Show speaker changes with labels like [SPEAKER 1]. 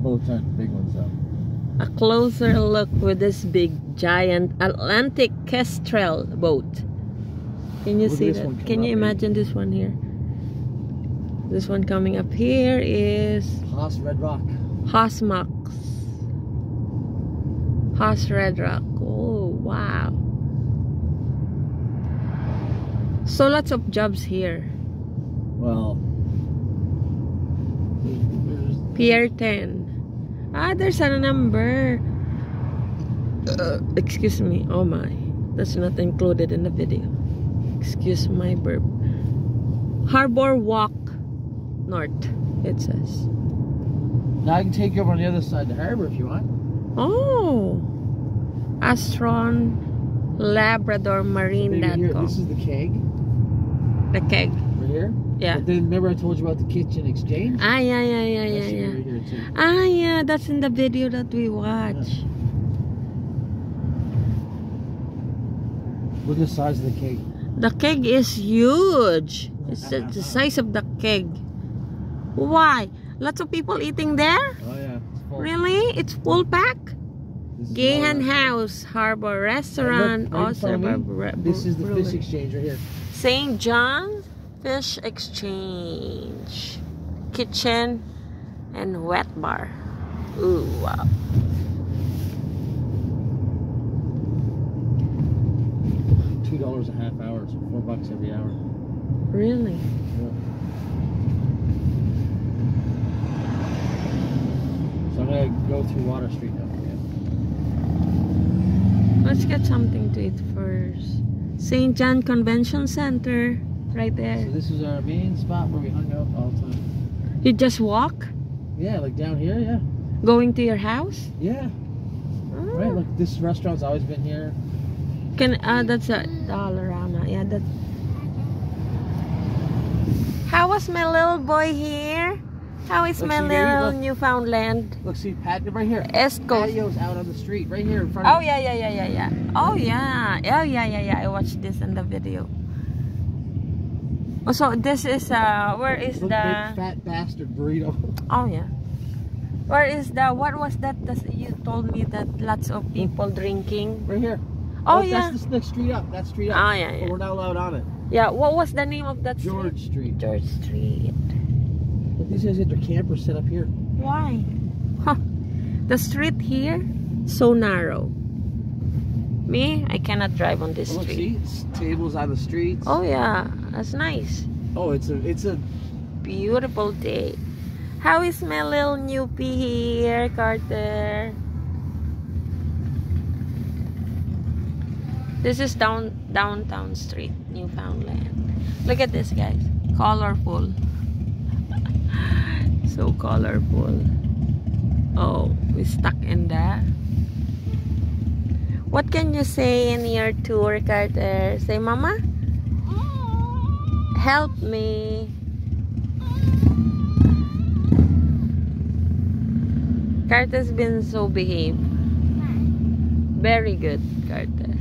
[SPEAKER 1] boats aren't the big ones though.
[SPEAKER 2] A closer look with this big giant Atlantic Kestrel boat. Can you see that? Can you imagine this one here? This one coming up here is
[SPEAKER 1] Haas Red Rock.
[SPEAKER 2] Haas Max. Haas Red Rock. Oh wow. So lots of jobs here.
[SPEAKER 1] Well,
[SPEAKER 2] Pier 10. Ah, there's a number. Excuse me. Oh my. That's not included in the video. Excuse my burp. Harbor Walk North, it says.
[SPEAKER 1] now I can take you over on the other side of the harbor if you want.
[SPEAKER 2] Oh. Astron Labrador Marine.com.
[SPEAKER 1] This is the keg.
[SPEAKER 2] The keg.
[SPEAKER 1] Right here?
[SPEAKER 2] Yeah.
[SPEAKER 1] But then remember I told you about the kitchen exchange?
[SPEAKER 2] Ah, yeah.
[SPEAKER 1] Right here too.
[SPEAKER 2] Ah, yeah, that's in the video that we watch.
[SPEAKER 1] Look at the size of the keg.
[SPEAKER 2] The keg is huge. It's the size of the keg. Why? Lots of people eating there?
[SPEAKER 1] Oh yeah. It's full.
[SPEAKER 2] Really? It's full pack?
[SPEAKER 1] This is
[SPEAKER 2] Gahan
[SPEAKER 1] our-
[SPEAKER 2] House, Harbor Restaurant,
[SPEAKER 1] Look, right in front of me,
[SPEAKER 2] Oyster
[SPEAKER 1] this is the
[SPEAKER 2] Brewery.
[SPEAKER 1] fish exchange right here.
[SPEAKER 2] St. John Fish Exchange. Kitchen and wet bar. Ooh, wow.
[SPEAKER 1] $2 a half hour, so $4 every hour.
[SPEAKER 2] Really?
[SPEAKER 1] Yeah. So I'm gonna go through Water Street now.
[SPEAKER 2] Let's get something to eat first. St. John Convention Center, right there.
[SPEAKER 1] So this is our main spot where we hung out all the time.
[SPEAKER 2] You just walk?
[SPEAKER 1] Yeah, like down here, yeah.
[SPEAKER 2] Going to your house?
[SPEAKER 1] Yeah.
[SPEAKER 2] Oh.
[SPEAKER 1] Right, look, this restaurant's always been here.
[SPEAKER 2] That's a Dollarama. Yeah, that's. How was my little boy here? How is
[SPEAKER 1] Look,
[SPEAKER 2] my
[SPEAKER 1] see, there you
[SPEAKER 2] little
[SPEAKER 1] go.
[SPEAKER 2] Newfoundland?
[SPEAKER 1] Look, see, right here.
[SPEAKER 2] Esco.
[SPEAKER 1] Patio's out on the street, right here in front
[SPEAKER 2] Oh
[SPEAKER 1] of
[SPEAKER 2] yeah. Oh yeah. I watched this in the video. Oh, so this is where is
[SPEAKER 1] Look,
[SPEAKER 2] the?
[SPEAKER 1] big fat bastard burrito.
[SPEAKER 2] Oh yeah. Where is the? What was that? You told me that lots of people drinking.
[SPEAKER 1] Right here.
[SPEAKER 2] Oh yeah.
[SPEAKER 1] That's the next street up. That street up.
[SPEAKER 2] Oh yeah.
[SPEAKER 1] But we're not allowed on it.
[SPEAKER 2] Yeah. What was the name of that
[SPEAKER 1] George Street.
[SPEAKER 2] George Street.
[SPEAKER 1] But these guys had their campers set up here.
[SPEAKER 2] Why? Huh. The street here so narrow. Me, I cannot drive on this
[SPEAKER 1] Oh, look,
[SPEAKER 2] street.
[SPEAKER 1] see, it's tables on the streets.
[SPEAKER 2] Oh yeah, that's nice.
[SPEAKER 1] Oh, it's a
[SPEAKER 2] Beautiful day. How is my little newbie here, Carter? This is downtown street, Newfoundland. Look at this, guys. Colorful. So colorful. Oh, we stuck in that. What can you say in your tour, Carter? Say, Mama? Help me. Carter's been so behaved. Very good, Carter.